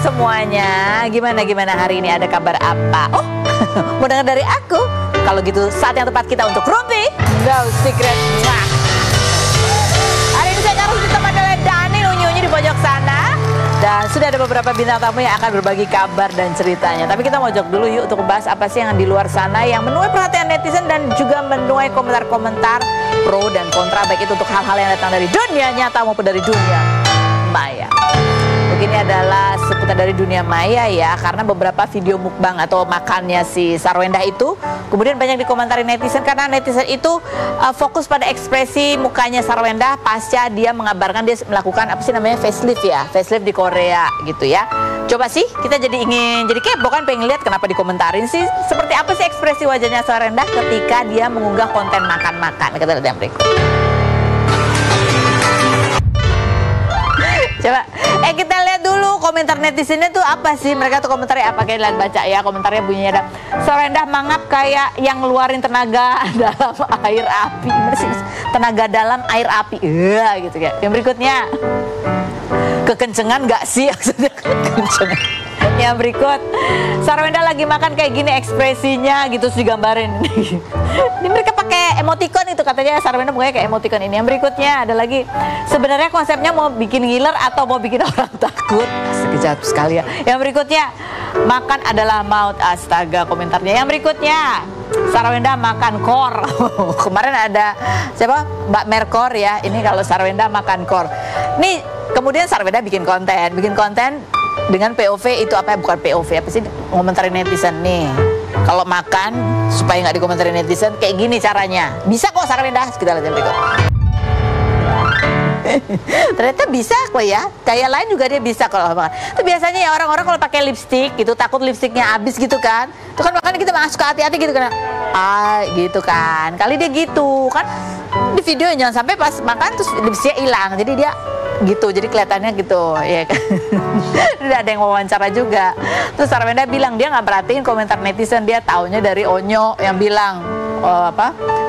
semuanya. Gimana hari ini, ada kabar apa? Oh, mau dengar dari aku? Kalau gitu saat yang tepat kita untuk Rumpi No Secret. Nah, hari ini saya harus ditemani oleh Dani Unyu-unyu di pojok sana. Dan sudah ada beberapa bintang tamu yang akan berbagi kabar dan ceritanya. Tapi kita mojok dulu yuk untuk membahas apa sih yang di luar sana yang menuai perhatian netizen dan juga menuai komentar-komentar pro dan kontra, baik itu untuk hal-hal yang datang dari dunia nyata maupun dari dunia maya. Ini adalah seputar dari dunia maya ya, karena beberapa video mukbang atau makannya si Sarwendah itu kemudian banyak dikomentari netizen, karena netizen itu fokus pada ekspresi mukanya Sarwendah pasca dia mengabarkan dia melakukan apa sih namanya, facelift ya, facelift di Korea gitu ya. Coba sih kita jadi ingin jadi kepo kan, pengen lihat kenapa dikomentarin sih, seperti apa sih ekspresi wajahnya Sarwendah ketika dia mengunggah konten makan-makan. Kita lihat yang berikut. Coba, kita lihat dulu komentar netizennya tuh apa sih, mereka tuh komentarnya apa, kayak lihat baca ya, komentarnya bunyinya ada, Sarwendah mangap kayak yang ngeluarin tenaga dalam air api, tenaga dalam air api, gitu ya. Yang berikutnya, kekencengan gak sih, maksudnya kekencengan. Yang berikut, Sarwendah lagi makan kayak gini ekspresinya gitu, digambarin. Ini mereka pakai emoticon itu, katanya Sarwendah mukanya kayak emoticon ini. Yang berikutnya ada lagi, sebenarnya konsepnya mau bikin ngiler atau mau bikin orang takut. Sekejap sekali ya. Yang berikutnya, makan adalah maut, astaga komentarnya. Yang berikutnya, Sarwendah makan kor. Kemarin ada siapa, Mbak Merkor ya. Ini kalau Sarwendah makan kor. Nih kemudian Sarwendah bikin konten dengan POV itu apa ya, bukan POV, apa sih, komentarin netizen nih. Kalau makan supaya nggak dikomentarin netizen, kayak gini caranya. Bisa kok Sarwendah, kita lihat yang berikut. Ternyata bisa kok ya, kayak lain juga dia bisa kalau makan. Itu biasanya ya orang-orang kalau pakai lipstick gitu, takut lipstiknya habis gitu kan. Itu kan makanya kita masuk ke hati-hati gitu kan. Gitu kan. Kali dia gitu kan. Di video jangan sampai pas makan terus lipstiknya hilang. Jadi dia gitu, jadi kelihatannya gitu ya kan. Tidak ada yang wawancara juga. Terus Sarwendah bilang dia nggak perhatiin komentar netizen, dia taunya dari Onyo yang bilang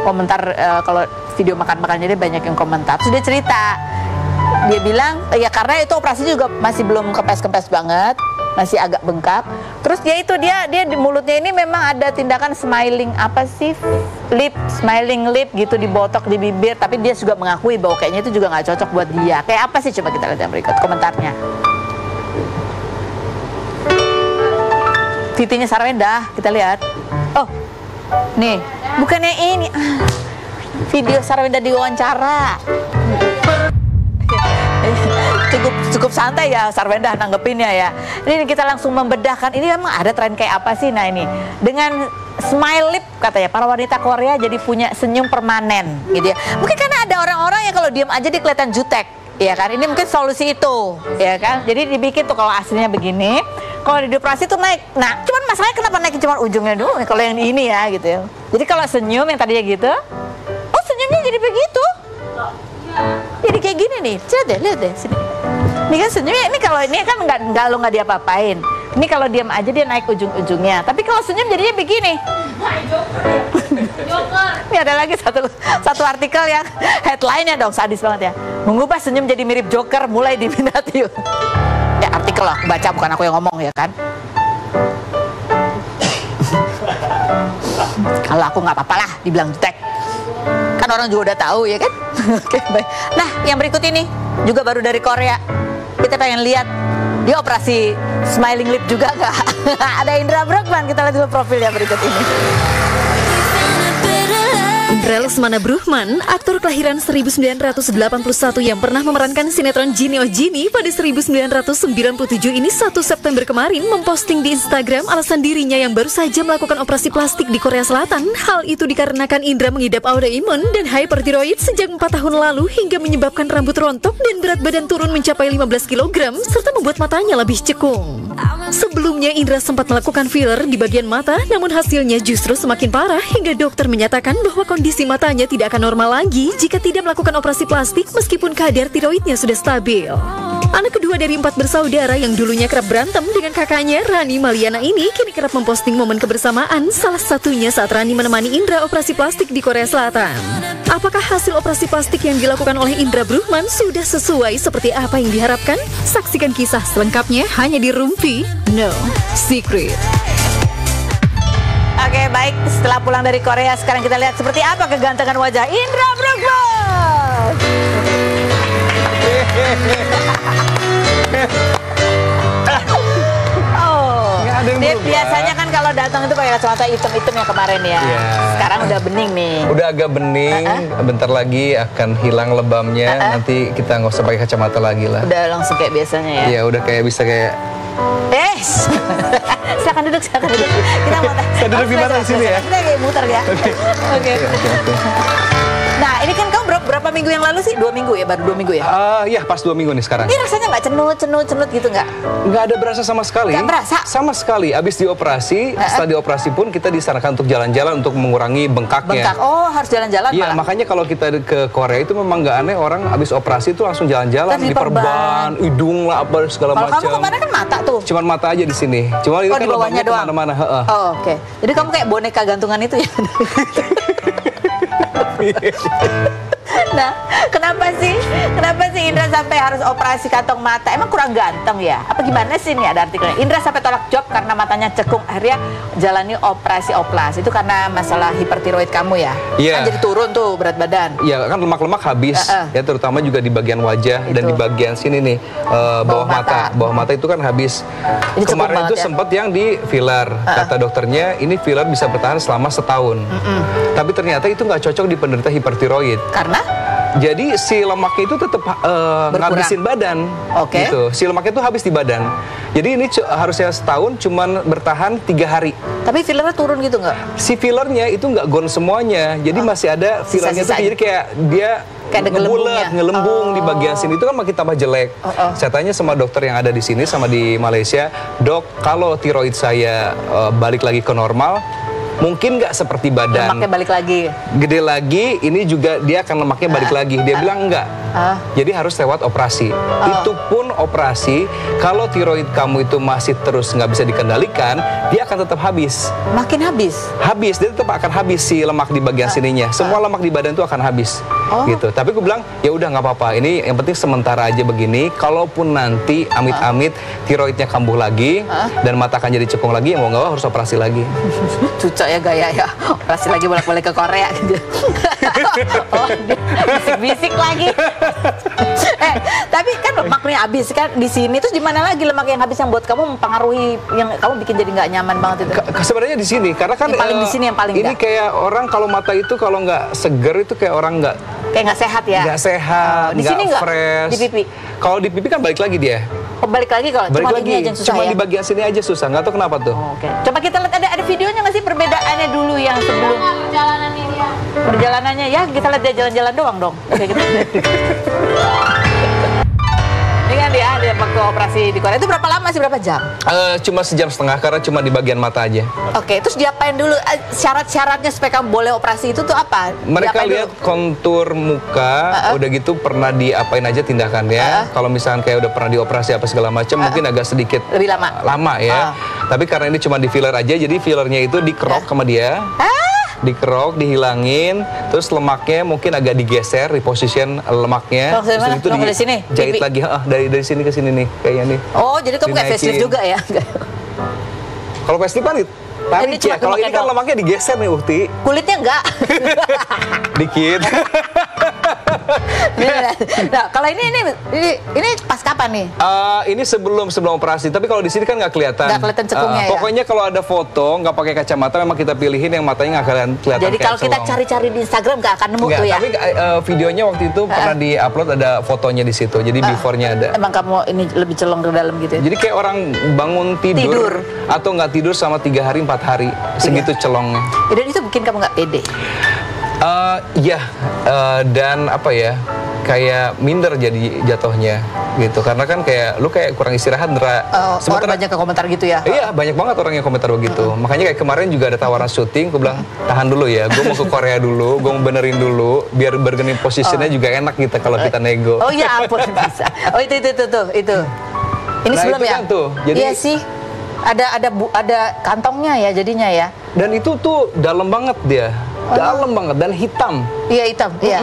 komentar kalau video makan-makannya dia banyak yang komentar. Terus dia cerita, dia bilang ya karena itu operasi juga masih belum kempes-kempes banget, masih agak bengkak. Terus dia di mulutnya ini memang ada tindakan smiling smiling lip gitu, dibotok di bibir, tapi dia juga mengakui bahwa kayaknya itu juga nggak cocok buat dia. Kayak apa sih, coba kita lihat yang berikut komentarnya. Titiknya Sarwendah, kita lihat. Oh, nih, bukannya ini video Sarwendah diwawancara. Cukup santai ya Sarwendah nanggepinnya ya. Ini kita langsung membedahkan, ini memang ada tren kayak apa sih. Nah ini, dengan smile lip katanya para wanita Korea jadi punya senyum permanen gitu ya. Mungkin karena ada orang-orang yang kalau diam aja dia kelihatan jutek, ya kan. Ini mungkin solusi itu, ya kan. Jadi dibikin tuh kalau aslinya begini, kalau di operasi tuh naik. Nah, cuman masalahnya kenapa naikin cuma ujungnya doang kalau yang ini ya gitu ya. Jadi kalau senyum yang tadinya gitu, oh senyumnya jadi begitu. Jadi kayak gini nih, coba deh, lihat deh sini. Ini kan senyumnya, ini kalau ini kan nggak diapa-apain. Ini kalau diam aja dia naik ujung-ujungnya. Tapi kalau senyum jadinya begini. Ini ada lagi satu artikel yang headline-nya dong sadis banget ya. Mengubah senyum jadi mirip Joker mulai diminati. Ya artikel lah, baca bukan aku yang ngomong ya kan. Kalau aku nggak apa-apa lah dibilang jutek. Kan orang juga udah tahu ya kan. Oke, baik. Nah yang berikut ini juga baru dari Korea. Kita pengen lihat dia operasi smiling lip juga nggak? Ada Indra Bruggman, kita lihat dulu profilnya berikut ini. Indra Lesmana Bruggman, aktor kelahiran 1981 yang pernah memerankan sinetron Gini Oh Gini pada 1997 ini 1 September kemarin memposting di Instagram alasan dirinya yang baru saja melakukan operasi plastik di Korea Selatan. Hal itu dikarenakan Indra mengidap autoimun dan hypertiroid sejak 4 tahun lalu hingga menyebabkan rambut rontok dan berat badan turun mencapai 15 kg serta membuat matanya lebih cekung. Sebelumnya Indra sempat melakukan filler di bagian mata, namun hasilnya justru semakin parah hingga dokter menyatakan bahwa kondisi kondisi matanya tidak akan normal lagi jika tidak melakukan operasi plastik meskipun kadar tiroidnya sudah stabil. Anak kedua dari 4 bersaudara yang dulunya kerap berantem dengan kakaknya, Rani Maliana ini kini kerap memposting momen kebersamaan, salah satunya saat Rani menemani Indra operasi plastik di Korea Selatan. Apakah hasil operasi plastik yang dilakukan oleh Indra Bruggman sudah sesuai seperti apa yang diharapkan? Saksikan kisah selengkapnya hanya di Rumpi No Secret. Oke, baik. Setelah pulang dari Korea, sekarang kita lihat seperti apa kegantengan wajah Indra Bruggman. Oh, dia biasanya kan kalau datang itu pakai kacamata hitam-hitam yang kemarin ya. Sekarang udah bening nih. Udah agak bening, bentar lagi akan hilang lebamnya. Nanti kita nggak usah pakai kacamata lagi lah. Udah langsung kayak biasanya ya. Iya, udah kayak bisa kayak. Silakan duduk, silakan duduk. Kita mau Saya duduk di mana di sini ya? Kita kayak muter ya. Oke. Nah, ini kan kamu berapa minggu yang lalu sih? 2 minggu ya, baru 2 minggu ya? Iya, pas 2 minggu nih sekarang. Ini rasanya nggak cenut gitu nggak? Nggak ada berasa sama sekali. Nggak berasa? Sama sekali. Abis dioperasi, setelah dioperasi pun kita disarankan untuk jalan-jalan untuk mengurangi bengkaknya. Bengkak, oh harus jalan-jalan Iya, makanya kalau kita ke Korea itu memang nggak aneh orang abis operasi itu langsung jalan-jalan, diperban, hidung lah, apa segala macam. Kalau kamu kemarin kan mata tuh? Cuman mata aja di sini. Cuma ini kan di bawahnya doang? kemana-mana. Oh, oke. Jadi kamu kayak boneka gantungan itu ya? Nah, kenapa sih Indra sampai harus operasi kantong mata? Emang kurang ganteng ya? Apa gimana sih nih ada artikelnya? Indra sampai tolak job karena matanya cekung, akhirnya jalani operasi oplas. Itu karena masalah hipertiroid kamu ya? Iya. Kan jadi turun tuh berat badan. Iya, kan lemak-lemak habis. Ya terutama juga di bagian wajah dan di bagian sini nih, bawah mata. Bawah mata itu kan habis. Kemarin itu sempat yang di filler. Kata dokternya, ini filler bisa bertahan selama setahun. Tapi ternyata itu nggak cocok di penderita hipertiroid. Karena? Jadi si lemaknya itu tetap ngabisin badan. Oke. Gitu. Si lemaknya itu habis di badan. Jadi ini harusnya setahun cuman bertahan 3 hari. Tapi fillernya turun gitu nggak? Si fillernya itu nggak gone semuanya. Jadi masih ada fillernya itu, jadi kayak dia ngebulet, ngelembung di bagian sini, itu kan makin tambah jelek. Saya tanya sama dokter yang ada di sini sama di Malaysia, dok, kalau tiroid saya balik lagi ke normal, mungkin nggak seperti badan. Lemaknya balik lagi. Gede lagi, ini juga dia akan lemaknya balik lagi. Dia bilang enggak. Jadi harus lewat operasi. Itu pun operasi, kalau tiroid kamu itu masih terus nggak bisa dikendalikan, dia akan tetap habis. Makin habis? Habis, dia tetap akan habis si lemak di bagian sininya. Semua lemak di badan itu akan habis. Gitu. Tapi gue bilang, ya udah nggak apa-apa. Ini yang penting sementara aja begini. Kalaupun nanti amit-amit tiroidnya kambuh lagi dan mata akan jadi cekung lagi, ya mau nggak mau harus operasi lagi. Cucok ya gaya ya, operasi lagi bolak-balik ke Korea gitu. Bisik-bisik lagi. Tapi kan lemaknya habis kan di sini, terus di mana lagi lemak yang habis yang buat kamu mempengaruhi, yang kamu bikin jadi nggak nyaman banget itu? Sebenarnya di sini, karena kan yang paling di sini yang paling ini kayak orang kalau mata itu kalau nggak seger itu kayak orang nggak nggak sehat ya? Nggak sehat, di sini nggak fresh. Di pipi? Kalau di pipi kan balik lagi dia. Oh, balik lagi kalau cuma ini aja yang susah cuma ya? di bagian sini aja susah, nggak tahu kenapa tuh. Oke. Coba kita lihat ada videonya nggak sih perbedaannya dulu yang sebelum perjalanannya dia? Perjalanannya ya kita lihat dia jalan-jalan doang dong. Oke, kita ini kan dia waktu operasi di Korea itu berapa lama sih, berapa jam? Cuma 1,5 jam karena cuma di bagian mata aja. Oke, terus diapain dulu? Syarat-syaratnya supaya kamu boleh operasi itu tuh apa? Mereka lihat kontur muka, udah gitu pernah diapain aja tindakannya. Kalau misalkan kayak udah pernah dioperasi apa segala macam, mungkin agak sedikit lebih lama ya. Tapi karena ini cuma di filler aja, jadi fillernya itu dikerok sama dia. Dikerok, dihilangin, terus lemaknya mungkin agak digeser, reposition lemaknya. Terus itu dijahit lagi, dari sini ke sini nih, kayaknya nih. Oh, jadi kamu kayak facelift juga ya? Kalau facelift kan tarik ya, kalau ini kan lemaknya digeser nih, Uhti. Kulitnya enggak? Dikit. Nah, kalau ini pas kapan nih? Ini sebelum operasi, tapi kalau di sini kan nggak kelihatan. Nggak kelihatan cekungnya ya? Pokoknya kalau ada foto nggak pakai kacamata, memang kita pilihin yang matanya nggak kelihatan. Jadi kalau kita cari-cari di Instagram nggak akan nemu tuh ya? Tapi videonya waktu itu pernah diupload, ada fotonya di situ. Jadi before-nya ada. Emang kamu ini lebih celong ke dalam gitu ya? Jadi kayak orang bangun tidur. Atau nggak tidur sama 3 hari 4 hari, segitu celongnya. Dan itu bikin kamu nggak pede? Dan apa ya, kayak minder jadi jatuhnya gitu, karena kan kayak lu kayak kurang istirahat, sementara banyak ke komentar gitu ya. Iya, banyak banget orang yang komentar begitu. Makanya kayak kemarin juga ada tawaran syuting, gue bilang tahan dulu ya, gue mau ke Korea dulu, gue mau benerin dulu biar bargaining positionnya juga enak kita kalau kita nego. Oh ya ampun, bisa. Oh itu. Ini nah, sebelum itu ya. Kan tuh. Jadi, iya sih. Ada kantongnya ya jadinya ya. Dan itu tuh dalam banget dia. Dalam banget dan hitam. Iya, hitam. Iya.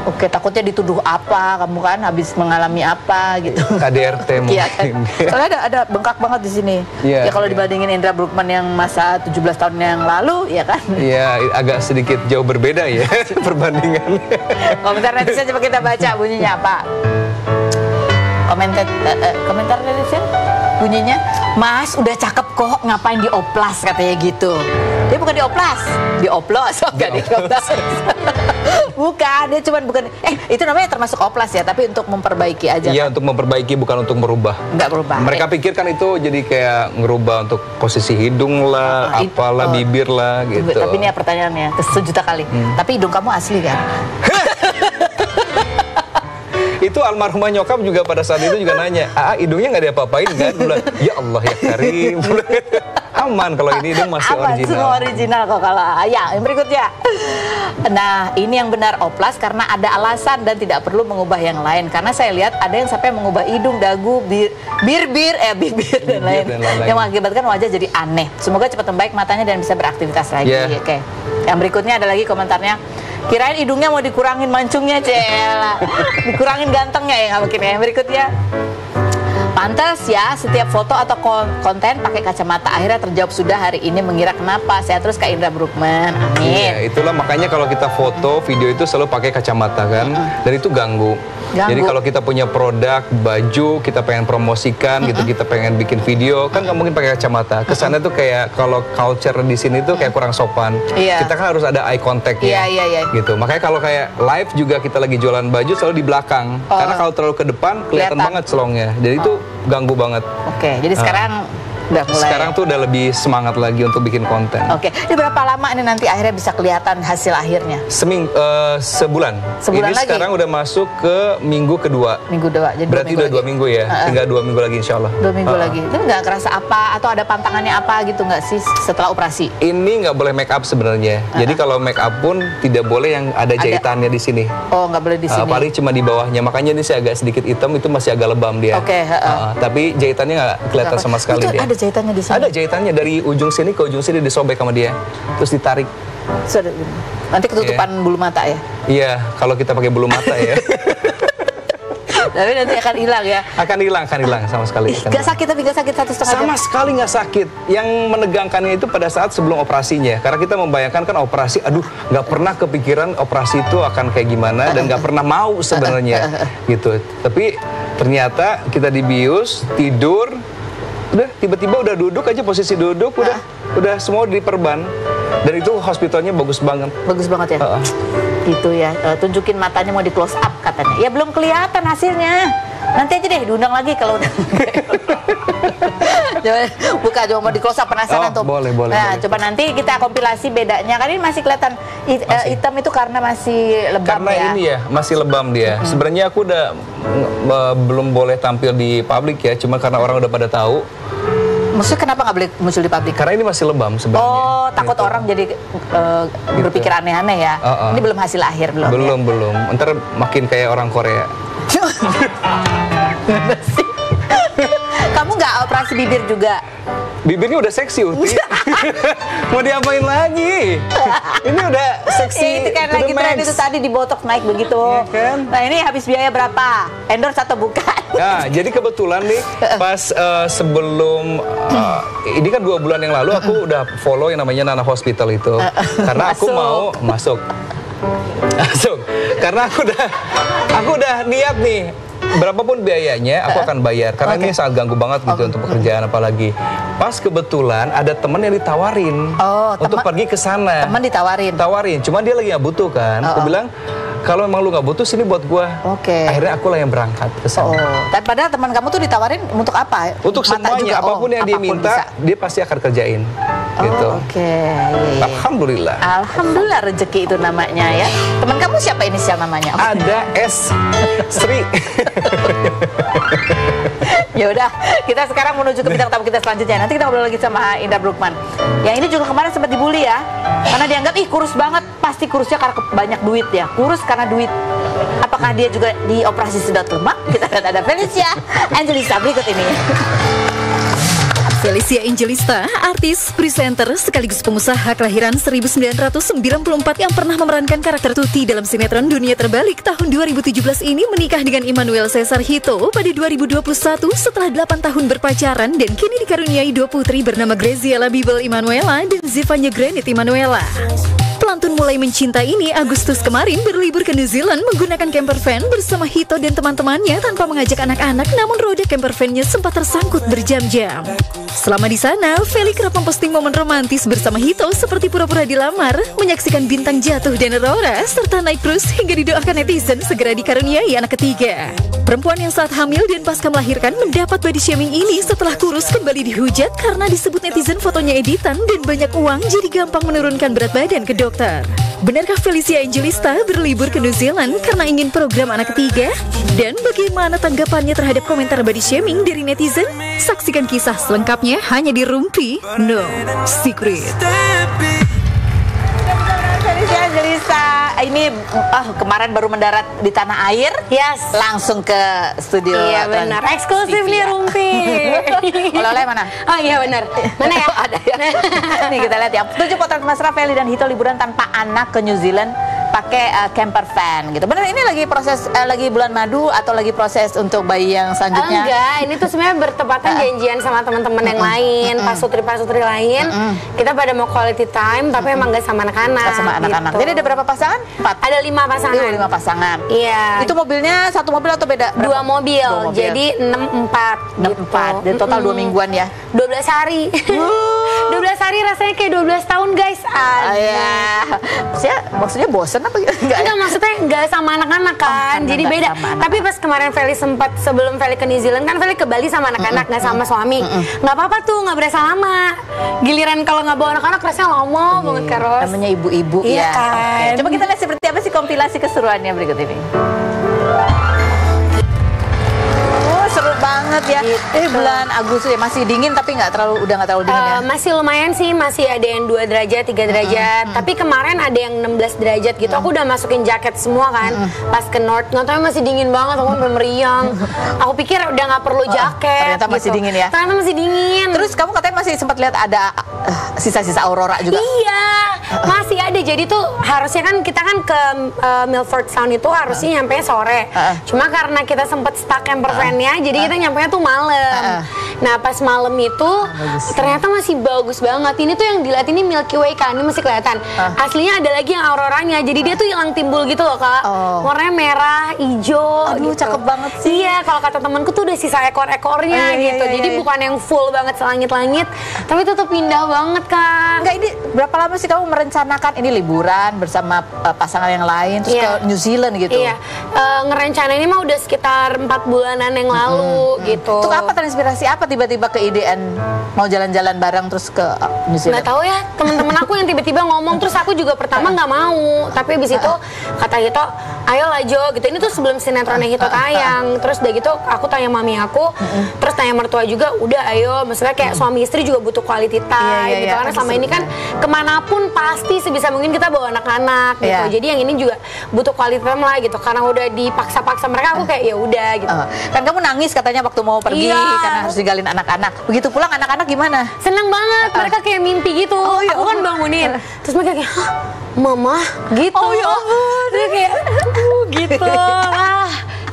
Oke, takutnya dituduh apa, kamu kan habis mengalami apa gitu. KDRT mungkin. Iya kan? Soalnya ada bengkak banget di sini. Ya kalau dibandingin Indra Bruggman yang masa 17 tahun yang lalu, ya kan? Iya, agak sedikit jauh berbeda ya perbandingannya. Komentar netizen coba kita baca bunyinya apa. Komentar netizen bunyinya, Mas udah cakep kok, ngapain dioplas, katanya gitu. Dia bukan dioplas, dioplos. Enggak dioplas. Bukan, dia cuma bukan. Itu namanya termasuk oplas ya, tapi untuk memperbaiki aja. Iya, kan? untuk memperbaiki, bukan untuk merubah. Enggak berubah. Mereka pikirkan itu jadi kayak ngerubah untuk posisi hidung lah, apalah, bibir lah gitu. Tapi ini ya pertanyaannya, sejuta kali. Tapi hidung kamu asli kan? Itu almarhumah nyokap juga pada saat itu juga nanya, hidungnya nggak diapa-apain kan? Ya Allah ya Karim. Aman kalau ini hidung masih aman, original. Semua original kok kalau yang berikutnya. Nah, ini yang benar oplas karena ada alasan dan tidak perlu mengubah yang lain. Karena saya lihat ada yang sampai mengubah hidung, dagu, bibir dan lain. Yang mengakibatkan wajah jadi aneh. Semoga cepat membaik matanya dan bisa beraktivitas lagi. Oke. Yang berikutnya ada lagi komentarnya. Kirain hidungnya mau dikurangin mancungnya, Cela. Dikurangin gantengnya ya, nggak mungkin ya. Yang berikutnya. Pantas ya, setiap foto atau konten pakai kacamata. Akhirnya terjawab sudah hari ini, mengira kenapa. Saya terus ke Indra Bruggman. Amin. Iya, itulah makanya kalau kita foto, video itu selalu pakai kacamata kan. Dan itu ganggu. Jadi kalau kita punya produk, baju, kita pengen promosikan gitu, kita pengen bikin video, kan nggak mungkin pakai kacamata. Kesannya tuh kayak kalau culture di sini tuh kayak kurang sopan. Kita kan harus ada eye contact ya. Gitu. Makanya kalau kayak live juga kita lagi jualan baju selalu di belakang. Karena kalau terlalu ke depan kelihatan banget selongnya. Jadi itu ganggu banget. Oke, jadi sekarang udah mulai. Sekarang tuh udah lebih semangat lagi untuk bikin konten. Oke, ini berapa lama ini nanti akhirnya bisa kelihatan hasil akhirnya? Sebulan. Sebulan ini lagi? Sekarang udah masuk ke minggu kedua. Minggu kedua, jadi berarti udah 2 minggu ya. Tinggal 2 minggu lagi insya Allah. 2 minggu lagi. Itu nggak kerasa apa atau ada pantangannya apa gitu nggak sih setelah operasi? Ini nggak boleh make up sebenarnya. Jadi kalau make up pun tidak boleh yang ada jahitannya di sini. Oh, nggak boleh di sini. Paling cuma di bawahnya. Makanya ini saya agak sedikit hitam, itu masih agak lebam dia. Oke. Tapi jahitannya nggak kelihatan sama sekali dia. Ada jahitannya di sini. Ada jahitannya dari ujung sini ke ujung sini disobek sama dia, terus ditarik. Nanti ketutupan bulu mata ya? Iya, kalau kita pakai bulu mata ya. Tapi nanti akan hilang ya? Akan hilang sama sekali. Gak sakit tapi gak sakit 1,5 jam? Sama sekali nggak sakit. Yang menegangkannya itu pada saat sebelum operasinya. Karena kita membayangkan kan operasi, nggak pernah kepikiran operasi itu akan kayak gimana dan nggak pernah mau sebenarnya gitu. Tapi ternyata kita dibius, tidur, udah tiba-tiba udah duduk aja, posisi duduk udah semua diperban. Dan itu hospitalnya bagus banget. Bagus banget ya? Gitu ya, tunjukin matanya mau di close up katanya. Ya belum kelihatan hasilnya. Nanti aja deh diundang lagi kalau udah. Coba mau di close up, penasaran tuh. Boleh. Coba nanti kita kompilasi bedanya. Kan ini masih kelihatan hitam itu karena masih lebam karena ya. Ini ya, masih lebam dia. Sebenarnya aku udah belum boleh tampil di publik ya, cuma karena orang udah pada tahu. Maksudnya kenapa nggak boleh muncul di publik? Karena ini masih lebam sebenarnya. Oh, takut orang jadi berpikir aneh-aneh ya. Ini belum hasil akhir belum? Belum. Ntar makin kayak orang Korea. Kamu nggak operasi bibir juga? Bibirnya udah seksi, Uti. Mau diapain lagi? Ini udah seksi. Itu kan lagi tren itu tadi di botox naik begitu. Ya, kan? Nah ini habis biaya berapa? Endorse atau bukan? Nah, jadi kebetulan nih pas sebelum ini kan 2 bulan yang lalu aku udah follow yang namanya Nana Hospital itu. Karena aku mau masuk. Karena aku udah niat nih. Berapapun biayanya aku akan bayar karena ini sangat ganggu banget gitu untuk pekerjaan, apalagi pas kebetulan ada teman yang ditawarin untuk pergi ke sana. Teman ditawarin, cuma dia lagi nggak butuh kan. Aku bilang kalau emang lu nggak butuh sini buat gua. Akhirnya aku lah yang berangkat ke sana. Dan padahal teman kamu tuh ditawarin untuk apa? Untuk semuanya, apapun yang dia minta dia pasti akan kerjain. gitu. Oke. Alhamdulillah. Alhamdulillah rezeki itu namanya ya. Teman kamu siapa inisial namanya? Ada S Sri. Ya udah, kita sekarang menuju ke bintang tamu kita selanjutnya. Nanti kita ngobrol lagi sama Indra Bruggman. Yang ini juga kemarin sempat dibully ya, karena dianggap kurus banget. Pasti kurusnya karena banyak duit ya. Kurus karena duit. Apakah dia juga dioperasi sedot lemak? Kita lihat ada Felicia Angelista berikut ini. Felicia Angelista, artis, presenter, sekaligus pengusaha kelahiran 1994 yang pernah memerankan karakter Tuti dalam sinetron Dunia Terbalik tahun 2017 ini menikah dengan Immanuel Cesar Hito pada 2021 setelah 8 tahun berpacaran dan kini dikaruniai 2 putri bernama Graziella Bibel Immanuela dan Zivanya Granit Immanuela. Pelantun mulai mencinta ini Agustus kemarin berlibur ke New Zealand menggunakan camper van bersama Hito dan teman-temannya tanpa mengajak anak-anak, namun roda camper van-nya sempat tersangkut berjam-jam. Selama di sana, Feli kerap memposting momen romantis bersama Hito seperti pura-pura dilamar, menyaksikan bintang jatuh dan Aurora, serta naik cruise hingga didoakan netizen segera dikaruniai anak ketiga. Perempuan yang saat hamil dan pasca melahirkan mendapat body shaming ini setelah kurus kembali dihujat karena disebut netizen fotonya editan dan banyak uang jadi gampang menurunkan berat badan ke dokter. Benarkah Felicia Angelista berlibur ke New Zealand karena ingin program anak ketiga? Dan bagaimana tanggapannya terhadap komentar body shaming dari netizen? Saksikan kisah selengkapnya hanya di Rumpi No Secret. Felicia Angelista ini kemarin baru mendarat di tanah air, langsung ke studio. Iya benar, eksklusif nih Rumpi. Oleh-oleh mana? Oh iya benar, mana ya? Ada ya. Nih kita lihat ya, 7 potret mesra Feli dan Hito liburan tanpa anak ke New Zealand pakai camper van gitu. Bener ini lagi proses lagi bulan madu atau lagi proses untuk bayi yang selanjutnya? Enggak, ini tuh sebenarnya bertepatan janjian sama teman-teman yang lain, pasutri-pasutri lain. Kita pada mau quality time, tapi emang gak sama anak-anak. Sama anak-anak. Gitu. Jadi ada berapa pasangan? 4. Ada 5 pasangan. 5 pasangan. Iya. Itu mobilnya satu mobil atau beda? 2 mobil. Jadi 6-4. 6-4. Dan total 2 mingguan ya? 12 hari. 12 hari rasanya kayak 12 tahun guys. Maksudnya bosen apa gitu? Enggak, maksudnya nggak sama anak-anak kan, jadi beda. Tapi pas kemarin Feli sempat, sebelum Feli ke New Zealand kan Feli ke Bali sama anak-anak, nggak sama suami. Nggak apa-apa tuh, nggak berasa lama. Giliran kalau nggak bawa anak-anak rasanya lama banget Karos. Namanya ibu-ibu ya. Kan? Coba kita lihat seperti apa sih kompilasi keseruannya berikut ini. Seru banget ya. Ini bulan Agustus ya, masih dingin tapi udah nggak terlalu dingin ya. Masih lumayan sih, masih ada yang 2 derajat, 3 derajat. Tapi kemarin ada yang 16 derajat gitu. Aku udah masukin jaket semua kan. Pas ke North, nggak tahu masih dingin banget, aku udah meriang. Aku pikir udah nggak perlu jaket. Ternyata masih dingin ya. Ternyata masih dingin. Terus kamu katanya masih sempat lihat ada sisa-sisa aurora juga. Iya, masih ada. Jadi tuh harusnya kan kita kan ke Milford Sound itu harusnya nyampe sore. Cuma karena kita sempat stuck camper van-nya, jadi kita nyampenya tuh malam. Nah pas malam itu ternyata masih bagus banget. Ini tuh yang dilihat ini Milky Way kan, ini masih kelihatan. Aslinya ada lagi yang auroranya. Jadi dia tuh hilang timbul gitu loh kak. Warnanya merah, hijau. Aduh gitu. cakep banget sih. Iya, kalau kata temanku tuh udah sisa ekor-ekornya gitu. Jadi bukan yang full banget selangit-langit, tapi tetap indah banget kak. Enggak, ini berapa lama sih kamu merencanakan ini liburan bersama pasangan yang lain terus ke New Zealand gitu? Iya, ngerencana ini mah udah sekitar 4 bulanan yang lalu gitu. Itu apa, terinspirasi apa tiba-tiba keidean mau jalan-jalan bareng terus ke New Zealand? Nggak tahu ya, teman-teman aku yang tiba-tiba ngomong, terus aku juga pertama nggak mau, tapi abis itu kata Hito, ayolah Jo gitu. Ini tuh sebelum sinetronnya Hito tayang. Terus udah gitu aku tanya mami aku, terus tanya mertua juga, udah ayo, maksudnya kayak suami istri juga butuh quality time gitu. Karena selama ini kan kemanapun pasti sebisa mungkin kita bawa anak-anak gitu. Jadi yang ini juga butuh quality time lah gitu. Karena udah dipaksa-paksa mereka, aku kayak ya udah gitu. Kan kamu nangis katanya waktu mau pergi karena harus tinggalin anak-anak. Begitu pulang anak-anak gimana? Seneng banget, mereka kayak mimpi gitu. Aku kan bangunin, terus mereka kayak, hah, mama gitu. Oh ya ampun. Terus kayak, gitu.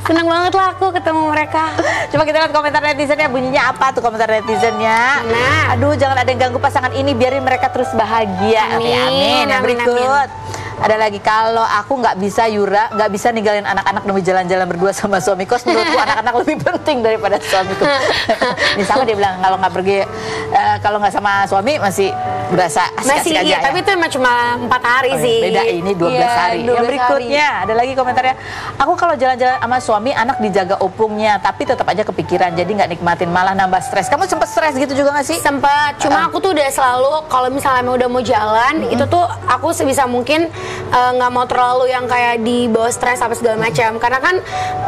Seneng banget lah aku ketemu mereka. Coba kita lihat komentar netizennya, bunyinya apa tuh komentar netizennya? Nah, aduh jangan ada yang ganggu pasangan ini, biarin mereka terus bahagia. Amin. Yang berikut. Ada lagi, kalau aku nggak bisa Yura, nggak bisa ninggalin anak-anak demi jalan-jalan berdua sama suamiku. Menurutku anak-anak lebih penting daripada suamiku. Ini sama dia bilang kalau nggak pergi, kalau nggak sama suami masih berasa asik-asik aja iya, ya? tapi itu emang cuma 4 hari sih. Beda ini 12 hari. 12 Yang berikutnya ada lagi komentarnya. Aku kalau jalan-jalan sama suami, anak dijaga opungnya, tapi tetap aja kepikiran, jadi nggak nikmatin, malah nambah stres. Kamu sempet stres gitu juga nggak sih? Sempet. Cuma aku tuh udah selalu kalau misalnya udah mau jalan, itu tuh aku sebisa mungkin nggak mau terlalu yang kayak dibawa stres apa segala macam. Karena kan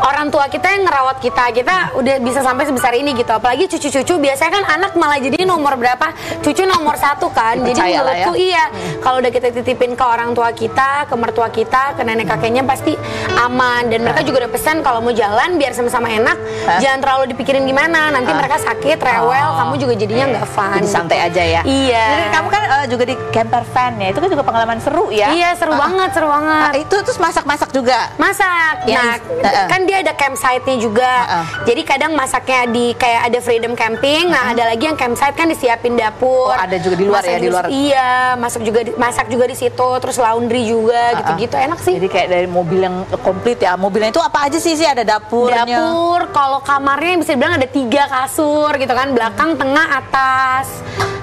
orang tua kita yang ngerawat kita udah bisa sampai sebesar ini gitu. Apalagi cucu-cucu, biasanya kan anak malah jadi nomor berapa? Cucu nomor 1 kan. Jadi menurutku iya, kalau udah kita titipin ke orang tua kita, ke mertua kita, ke nenek kakeknya pasti aman. Dan mereka juga udah pesan kalau mau jalan biar sama-sama enak, jangan terlalu dipikirin gimana. Nanti mereka sakit, rewel, kamu juga jadinya nggak fun. Jadi santai aja ya. Iya. Jadi kamu kan juga di camper van ya, itu kan juga pengalaman seru ya. Iya, seru banget, seru banget. Itu terus masak-masak juga. Masak. Nah, kan dia ada campsite-nya juga. Jadi kadang masaknya di kayak ada freedom camping. Nah, ada lagi yang campsite kan disiapin dapur. Oh, ada juga di luar ya, di luar. Iya, masak juga di situ, terus laundry juga gitu-gitu. Enak sih. Jadi kayak dari mobil yang komplit ya. Mobilnya itu apa aja sih? Ada dapurnya. Dapur, kalau kamarnya bisa dibilang ada 3 kasur gitu kan, belakang, tengah, atas.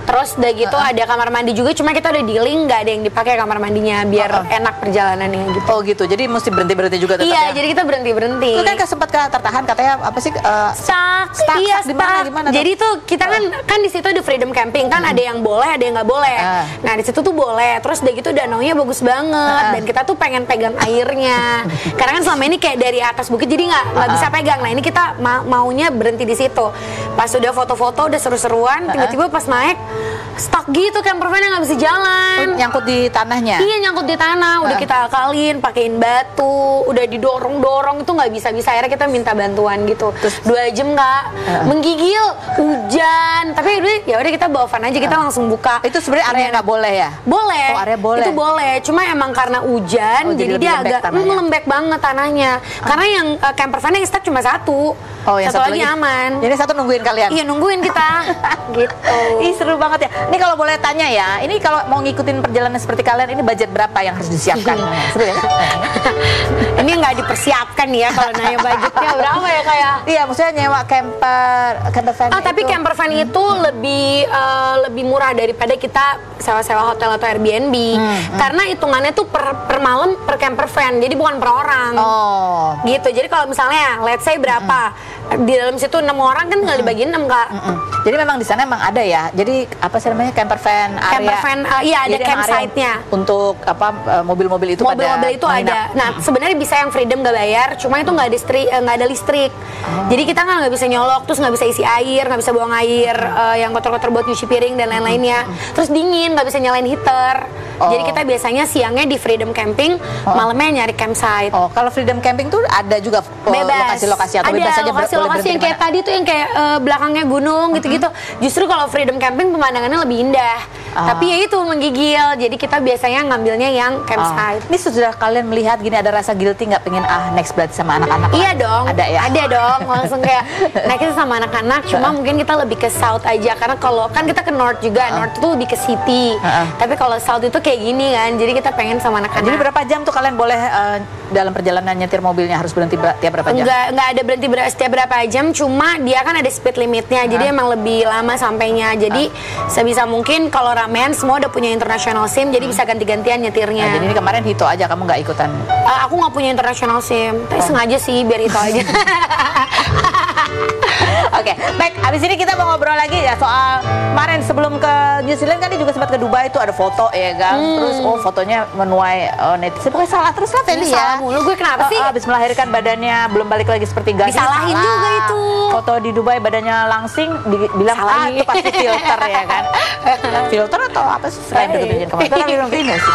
Terus udah gitu ada kamar mandi juga, cuma kita udah dealing nggak ada yang dipakai kamar mandinya biar enak perjalanannya gitu. Oh gitu, jadi mesti berhenti juga tetap iya, ya? jadi kita berhenti. Itu kan sempat tertahan katanya apa sih? Stuck. Iya, gimana? Jadi tuh kita kan di situ ada freedom camping kan, ada yang boleh, ada yang nggak boleh. Nah di situ tuh boleh. Terus udah gitu danaunya bagus banget dan kita tuh pengen pegang airnya. Karena kan selama ini kayak dari atas bukit jadi nggak bisa pegang. Nah ini kita maunya berhenti di situ. Pas udah foto-foto udah seru-seruan, tiba-tiba pas naik stuck gitu, campervan yang nggak bisa jalan. Nyangkut di tanahnya? Iya, nyangkut di tanah. Udah kita akalin, pakein batu, udah didorong-dorong itu nggak bisa-bisa. Akhirnya kita minta bantuan gitu. Terus 2 jam Kak, menggigil, hujan. Tapi ya udah kita bawa van aja, kita langsung buka. Itu sebenarnya area nggak boleh ya? Boleh. Oh, area boleh. Itu boleh. Cuma emang karena hujan, jadi dia agak lembek banget tanahnya. Karena yang campervan yang stuck cuma 1. Oh, yang satu lagi aman. Jadi 1 nungguin kalian? Iya, nungguin kita. Gitu. Ih, seru banget ya. Ini kalau boleh tanya ya, ini kalau mau ngikutin perjalanan seperti kalian, ini budget berapa yang harus disiapkan? Seru ya? Ini nggak dipersiapkan ya kalau nanya budgetnya berapa ya kayak? Iya, maksudnya nyewa camper van. Tapi camper van itu lebih murah daripada kita sewa-sewa hotel atau Airbnb. Karena hitungannya tuh per malam per camper van, jadi bukan per orang. Oh. Gitu. Jadi kalau misalnya let's say berapa? Di dalam situ 6 orang kan tinggal dibagi 6 Kak. Jadi memang di sana emang ada ya. Jadi apa sih namanya camper van area? Camper van, iya ada campsite-nya. Untuk apa mobil-mobil itu mobil-mobil itu ada. Nah sebenarnya bisa yang freedom nggak bayar, cuma itu nggak ada listrik. Jadi kita kan nggak bisa nyolok, terus nggak bisa isi air, nggak bisa buang air yang kotor-kotor buat nyuci piring dan lain-lainnya. Terus dingin, nggak bisa nyalain heater. Jadi kita biasanya siangnya di freedom camping, malamnya nyari campsite. Oh, kalau freedom camping tuh ada juga lokasi-lokasi atau bebas aja? Lokasi yang kayak tadi tuh yang kayak belakangnya gunung gitu-gitu. Justru kalau freedom camping pemandangannya lebih indah. Tapi ya itu menggigil. Jadi kita biasanya ngambilnya yang campsite. Ini sudah kalian melihat gini ada rasa guilty nggak pengen next berarti sama anak-anak? Iya dong. Ada ya? Ada dong. Langsung kayak kita sama anak-anak. Cuma mungkin kita lebih ke south aja karena kalau kan kita ke north juga. North itu lebih ke city. Tapi kalau south itu kayak gini kan. Jadi kita pengen sama anak-anak. Jadi berapa jam tuh kalian boleh dalam perjalanan nyetir mobilnya harus berhenti tiap berapa jam? Nggak ada berhenti setiap berapa jam, cuma dia kan ada speed limitnya, jadi emang lebih lama sampainya. Jadi sebisa mungkin kalau ramean semua udah punya international SIM, jadi bisa ganti-gantian nyetirnya. Jadi ini kemarin Hito aja, kamu nggak ikutan? Aku nggak punya international SIM, tapi sengaja sih biar Hito aja. Oke, baik. Abis ini kita mau ngobrol lagi ya soal kemarin sebelum ke New Zealand kan dia juga sempat ke Dubai itu ada foto ya kan. Terus fotonya menuai netizen. Pokoknya salah terus lah Feli ya. Salah mulu gue kenapa sih? Habis melahirkan badannya belum balik lagi seperti Gadis. Disalahin juga itu. Foto di Dubai badannya langsing dibilang itu pasti filter ya kan. Filter atau apa sih? Selain deketin kemana? Itu kan film sih.